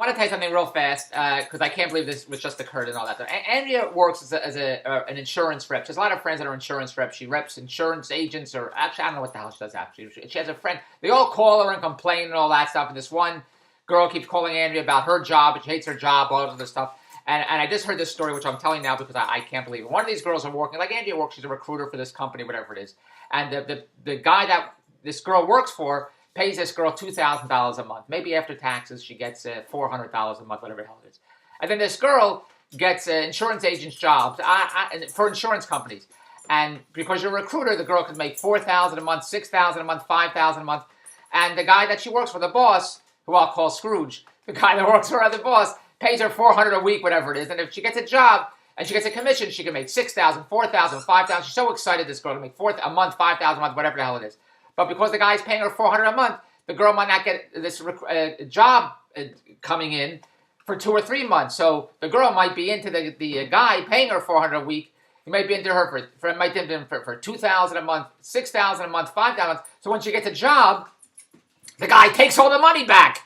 I want to tell you something real fast because I can't believe this was just occurred and all that. Andrea works as an insurance rep. She has a lot of friends that are insurance reps. She reps insurance agents, or actually, I don't know what the hell she does actually. She has a friend. They all call her and complain and all that stuff. And this one girl keeps calling Andrea about her job, and she hates her job, all of this stuff. And I just heard this story, which I'm telling now because I can't believe it. One of these girls are working, like Andrea works, she's a recruiter for this company, whatever it is. And the guy that this girl works for pays this girl $2,000 a month. Maybe after taxes, she gets $400 a month, whatever the hell it is. And then this girl gets insurance agent's jobs for insurance companies. And because you're a recruiter, the girl could make $4,000 a month, $6,000 a month, $5,000 a month. And the guy that she works for, the boss, who I'll call Scrooge, the guy that works for her, the boss, pays her $400 a week, whatever it is. And if she gets a job and she gets a commission, she can make $6,000, $4,000, $5,000. She's so excited, this girl, to make $4,000 a month, $5,000 a month, whatever the hell it is. But because the guy's paying her $400 a month, the girl might not get this job coming in for 2 or 3 months. So the girl might be into the guy paying her $400 a week. He might be into her for $2,000 a month, $6,000 a month, $5,000 a month. So when she gets a job, the guy takes all the money back.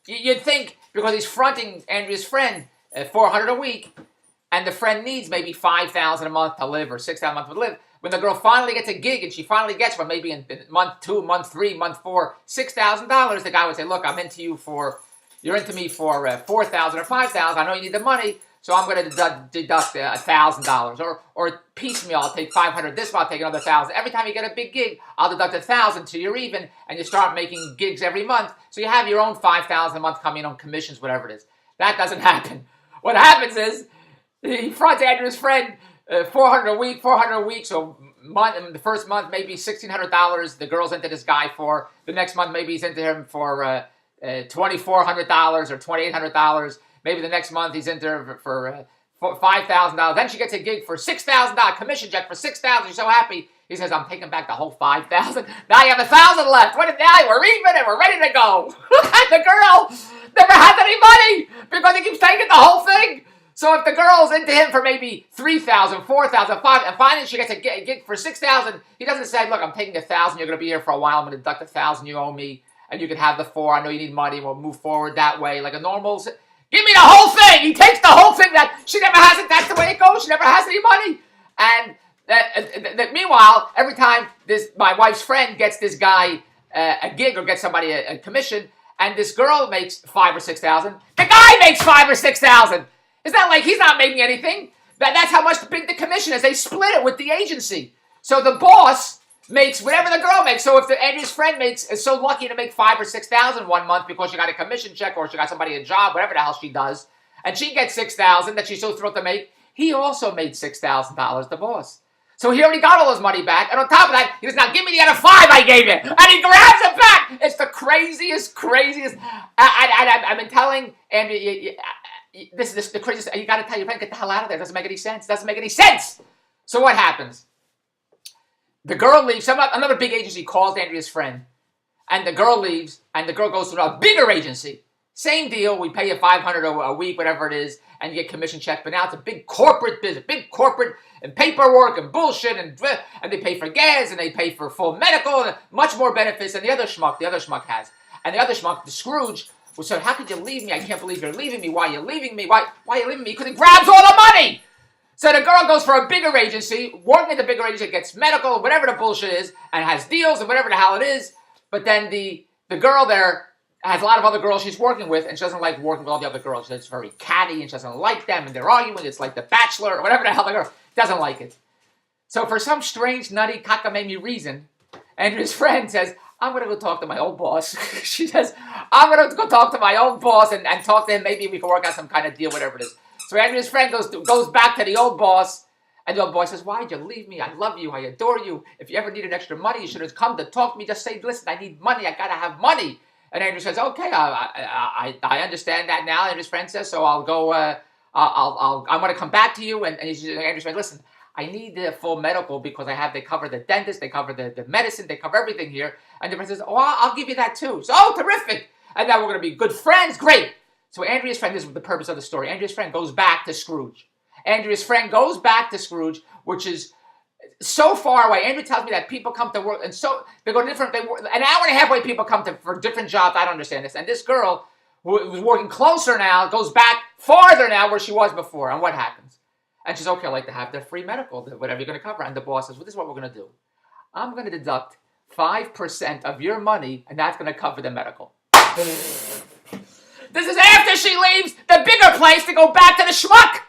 You'd think because he's fronting Andrea's friend $400 a week, and the friend needs maybe $5,000 a month to live or $6,000 a month to live. When the girl finally gets a gig and she finally gets one, maybe in month 2, month 3, month 4, $6,000, the guy would say, "Look, you're into me for $4,000 or $5,000. I know you need the money, so I'm going to deduct $1,000, or piecemeal. I'll take $500 this month, I'll take another $1,000. Every time you get a big gig, I'll deduct $1,000 till you're even, and you start making gigs every month. So you have your own $5,000 a month coming on commissions, whatever it is. That doesn't happen. What happens is he fronts Andrew's friend $400 a week. So the first month maybe $1,600. The girl's into this guy for. The next month maybe he's into him for $2,400 or $2,800. Maybe the next month he's into her for $5,000. Then she gets a gig for $6,000, commission check for $6,000. She's so happy. He says, "I'm taking back the whole $5,000. Now you have $1,000 left. Now we're even and we're ready to go." And the girl never has any money because he keeps taking the whole thing. So if the girl's into him for maybe $3,000, $4,000, $5,000, and finally she gets a gig for $6,000, he doesn't say, "Look, I'm taking $1,000. You're going to be here for a while. I'm going to deduct $1,000 you owe me, and you can have the $4,000. I know you need money. We'll move forward that way like a normal. Give me the whole thing." He takes the whole thing that she never has it. That's the way it goes. She never has any money. And meanwhile, every time my wife's friend gets this guy a gig or gets somebody a commission, and this girl makes $5,000 or $6,000, the guy makes $5,000 or $6,000. It's not like he's not making anything. That's how much big the commission is. They split it with the agency. So the boss makes whatever the girl makes. So if Andrew's friend is so lucky to make $5,000 or $6,000 one month because she got a commission check or she got somebody a job, whatever the hell she does, and she gets $6,000 that she's so thrilled to make, he also made $6,000, the boss. So he already got all his money back, and on top of that, he goes, "Now give me the other $5,000 I gave you," and he grabs it back. It's the craziest. I've been telling Andrew. This is the craziest. You got to tell your friend, get the hell out of there. It doesn't make any sense. Doesn't make any sense. So what happens? The girl leaves. Another big agency calls Andrea's friend, and the girl leaves, and the girl goes to a bigger agency. Same deal. We pay you $500 a week, whatever it is, and you get commission check. But now it's a big corporate business, big corporate and paperwork and bullshit, and they pay for gas and they pay for full medical and much more benefits than the other schmuck has. And the other schmuck, the Scrooge, said, "How could you leave me? I can't believe you're leaving me. Why are you leaving me? Why are you leaving me?" Because he grabs all the money. So the girl goes for a bigger agency, working at the bigger agency, gets medical, whatever the bullshit is, and has deals and whatever the hell it is. But then the girl there has a lot of other girls she's working with, and she doesn't like working with all the other girls. She's very catty, and she doesn't like them, and they're arguing. It's like The Bachelor, or whatever the hell the girl doesn't like it. So for some strange, nutty, cockamamie reason, Andrew's friend says, "I'm going to go talk to my old boss." She says, "I'm going to go talk to my old boss and talk to him. Maybe we can work out some kind of deal, whatever it is." So Andrew's friend goes back to the old boss, and the old boss says, "Why'd you leave me? I love you. I adore you. If you ever needed extra money, you should have come to talk to me. Just say, 'Listen, I need money. I got to have money.'" And Andrew says, "Okay, I understand that now." Andrew's friend says, "So I'll go. I'm going to come back to you." And Andrew's friend, "Listen, I need the full medical because they cover the dentist, they cover the medicine, they cover everything here." And the friend says, "Oh, I'll give you that too." So, "Oh, terrific. And now we're going to be good friends. Great." So Andrea's friend, this is the purpose of the story. Andrea's friend goes back to Scrooge. Andrea's friend goes back to Scrooge, which is so far away. Andrew tells me that people come to work, and so they go different. An hour and a half away, people come for different jobs. I don't understand this. And this girl who was working closer now, goes back farther now where she was before. And what happens? And she's okay, I'd like to have the free medical, whatever you're going to cover. And the boss says, well, this is what we're going to do. I'm going to deduct 5% of your money, and that's going to cover the medical. This is after she leaves the bigger place to go back to the schmuck.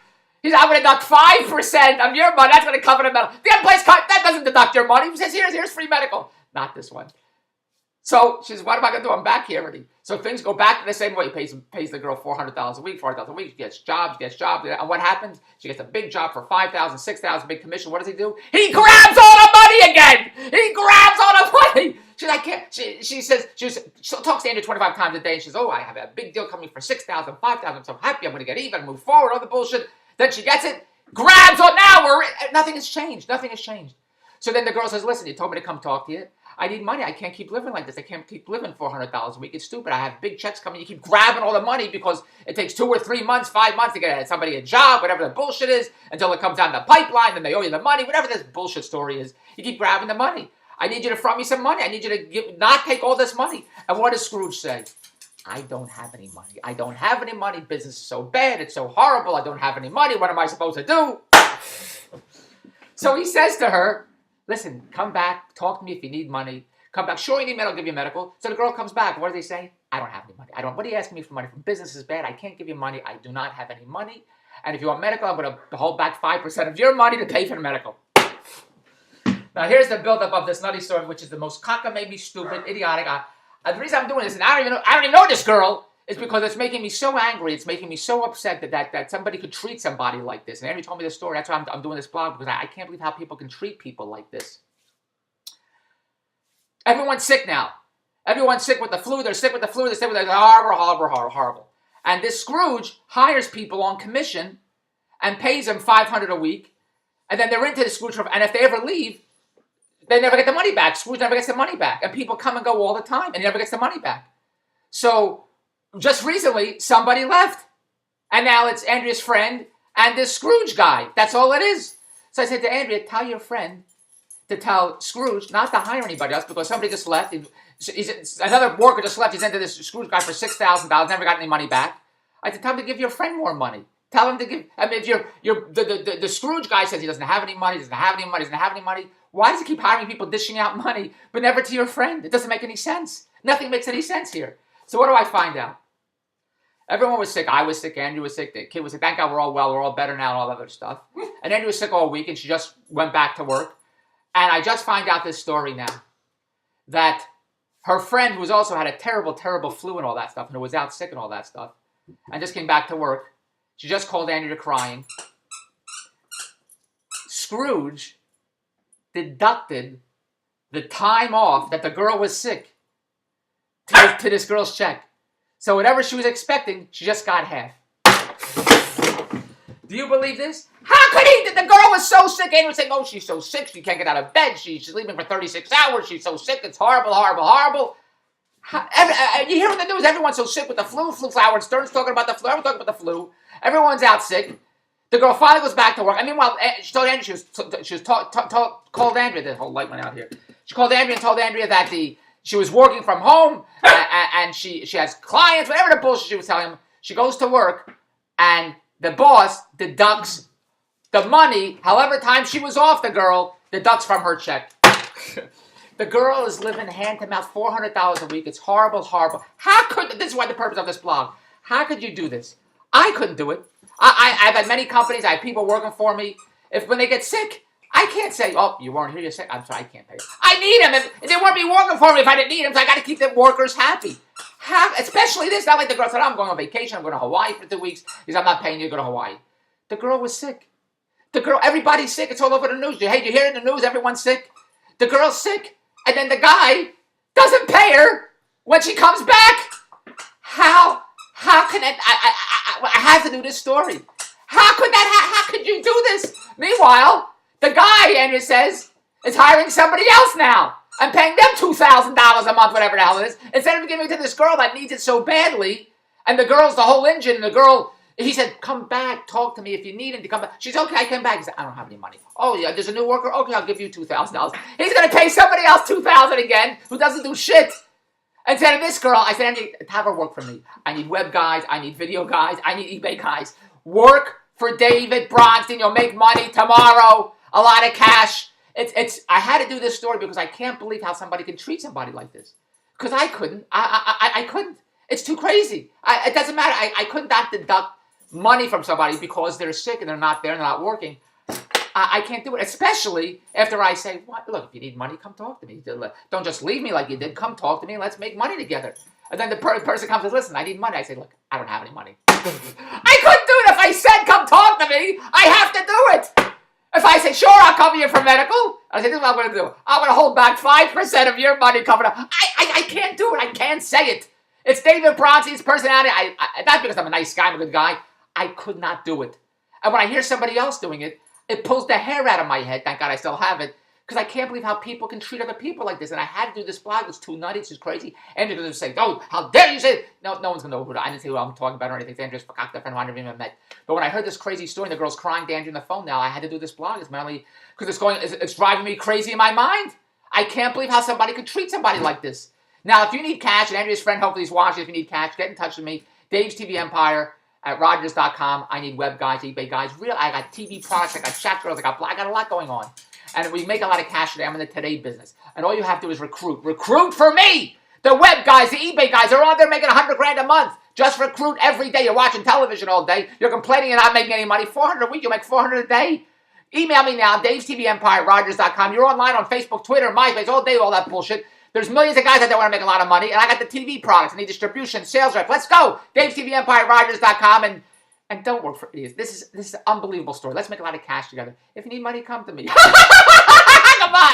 He's I'm going to deduct 5% of your money. That's going to cover the medical. The other place, that doesn't deduct your money. He says, here's free medical. Not this one. So she says, what am I going to do? I'm back here already. So things go back to the same way. He pays the girl $400 a week, $400 a week. She gets jobs. And what happens? She gets a big job for $5,000, $6,000, big commission. What does he do? He grabs all the money again. He grabs all the money. She's like, she says, she talks to Andrew 25 times a day. And she says, oh, I have a big deal coming for $6,000, $5,000. I'm so happy. I'm going to get even, move forward, all the bullshit. Then she gets it, grabs all, nothing has changed. Nothing has changed. So then the girl says, listen, you told me to come talk to you. I need money. I can't keep living like this. I can't keep living $400 a week. It's stupid. I have big checks coming. You keep grabbing all the money because it takes 2 or 3 months, 5 months to get somebody a job, whatever the bullshit is, until it comes down the pipeline, then they owe you the money, whatever this bullshit story is. You keep grabbing the money. I need you to front me some money. I need you to not take all this money. And what does Scrooge say? I don't have any money. I don't have any money. Business is so bad. It's so horrible. I don't have any money. What am I supposed to do? So he says to her, listen, come back. Talk to me if you need money. Come back. Sure, you need medical. I'll give you medical. So the girl comes back. What do they say? I don't have any money. What are you asking me for money for? Business is bad. I can't give you money. I do not have any money. And if you want medical, I'm going to hold back 5% of your money to pay for the medical. Now, here's the buildup of this nutty story, which is the most cockamamie, stupid, idiotic. The reason I'm doing this, and I don't even know this girl, is because it's making me so angry. It's making me so upset that somebody could treat somebody like this. And Andrew told me this story. That's why I'm doing this blog, because I can't believe how people can treat people like this. Everyone's sick now. Everyone's sick with the flu. They're sick with the flu. They're sick with the horrible. And this Scrooge hires people on commission and pays them $500 a week. And then they're into the Scrooge. And if they ever leave, they never get the money back. Scrooge never gets the money back. And people come and go all the time, and he never gets the money back. So just recently, somebody left. And now it's Andrea's friend and this Scrooge guy. That's all it is. So I said to Andrea, tell your friend to tell Scrooge not to hire anybody else because somebody just left. Another worker just left. He's into this Scrooge guy for $6,000, never got any money back. I said, tell him to give your friend more money. Tell him to give. I mean, if the Scrooge guy says he doesn't have any money, why does he keep hiring people dishing out money, but never to your friend? It doesn't make any sense. Nothing makes any sense here. So what do I find out? Everyone was sick. I was sick. Andrew was sick. The kid was sick. Thank God we're all well. We're all better now and all that other stuff. And Andrew was sick all week, and she just went back to work. And I just find out this story now, that her friend, who also had a terrible, terrible flu and all that stuff, and who was out sick and all that stuff, and just came back to work, she just called Andrea crying. Scrooge deducted the time off that the girl was sick to this girl's check. So whatever she was expecting, she just got half. Do you believe this? How could he? The girl was so sick. Andrew was saying, oh, she's so sick. She can't get out of bed. She's sleeping for 36 hours. She's so sick. It's horrible. You hear in the news, everyone's so sick with the flu. Howard Stern's talking about the flu. Everyone's talking about the flu. Everyone's out sick. The girl finally goes back to work. And meanwhile, she told Andrea, called Andrea. The whole light went out here. She called Andrea and told Andrea that she was working from home and she has clients, whatever the bullshit she was telling him. She goes to work and the boss deducts the money, however time she was off, the girl deducts from her check. The girl is living hand to mouth, $400 a week. It's horrible. This is why the purpose of this blog. How could you do this? I couldn't do it. I've had many companies. I have people working for me. When they get sick, I can't say, oh, you weren't here, you're sick. I'm sorry, I can't pay you. I need them. If they wouldn't be working for me if I didn't need them, so I got to keep the workers happy. Especially this, not like the girl said, I'm going on vacation, I'm going to Hawaii for 2 weeks. Because I'm not paying you to go to Hawaii. The girl was sick. Everybody's sick. It's all over the news. Hey, you hear it in the news? Everyone's sick. The girl's sick. And then the guy doesn't pay her when she comes back. How can it? I have to do this story. How could you do this? Meanwhile, the guy, Andrea says, is hiring somebody else now. I'm paying them $2,000 a month, whatever the hell it is, instead of giving it to this girl that needs it so badly. And the girl's the whole engine. And the girl, he said, come back, talk to me if you need him to come back. She's okay, I come back. He said, I don't have any money. Oh, yeah, there's a new worker? Okay, I'll give you $2,000. He's going to pay somebody else $2,000 again who doesn't do shit. Instead of this girl, I said, Andy, have her work for me. I need web guys. I need video guys. I need eBay guys. Work for David Bronstein. You'll make money tomorrow. A lot of cash. I had to do this story because I can't believe how somebody can treat somebody like this. Because I couldn't. I couldn't. It's too crazy. It doesn't matter. I could not deduct money from somebody because they're sick and they're not there and they're not working. I can't do it, especially after I say, "What? Look, if you need money, come talk to me. Don't just leave me like you did. Come talk to me and let's make money together." And then the person comes and says, "Listen, I need money." I say, "Look, I don't have any money." I couldn't do it if I said, "Come talk to me." I have to do it. If I say, "Sure, I'll cover you for medical," I say, "This is what I'm going to do. I'm going to hold back 5% of your money coming up." I can't do it. I can't say it. It's David Bronstein's personality. Not because I'm a nice guy, I'm a good guy. I could not do it. And when I hear somebody else doing it, it pulls the hair out of my head. Thank God I still have it. Because I can't believe how people can treat other people like this. And I had to do this blog. It was too nutty. It's just crazy. Andrew's going to say, "Oh, how dare you say it?" No one's going to know who I didn't say who I'm talking about or anything. It's Andrew's fakakta friend who I never even met. But when I heard this crazy story and the girl's crying to Andrew on the phone now, I had to do this blog. It's mainly because it's driving me crazy in my mind. I can't believe how somebody could treat somebody like this. Now, if you need cash, and Andrew's friend hopefully he's watching, if you need cash, get in touch with me. Dave's TV Empire at Rogers.com. I need web guys, eBay guys. I got TV products, I got chat girls, I got a lot going on. And we make a lot of cash today. I'm in the today business. And all you have to do is recruit. Recruit for me! The web guys, the eBay guys are on there making $100,000 a month. Just recruit every day. You're watching television all day. You're complaining you're not making any money. $400 a week, you make $400 a day. Email me now, Dave's TV Empire at Rogers.com. You're online on Facebook, Twitter, MySpace, all day, all that bullshit. There's millions of guys out there want to make a lot of money, and I got the TV products. I need distribution, sales rep. Let's go. Dave's TV Empire, Rogers.com, and don't work for idiots. This is an unbelievable story. Let's make a lot of cash together. If you need money, come to me. Goodbye.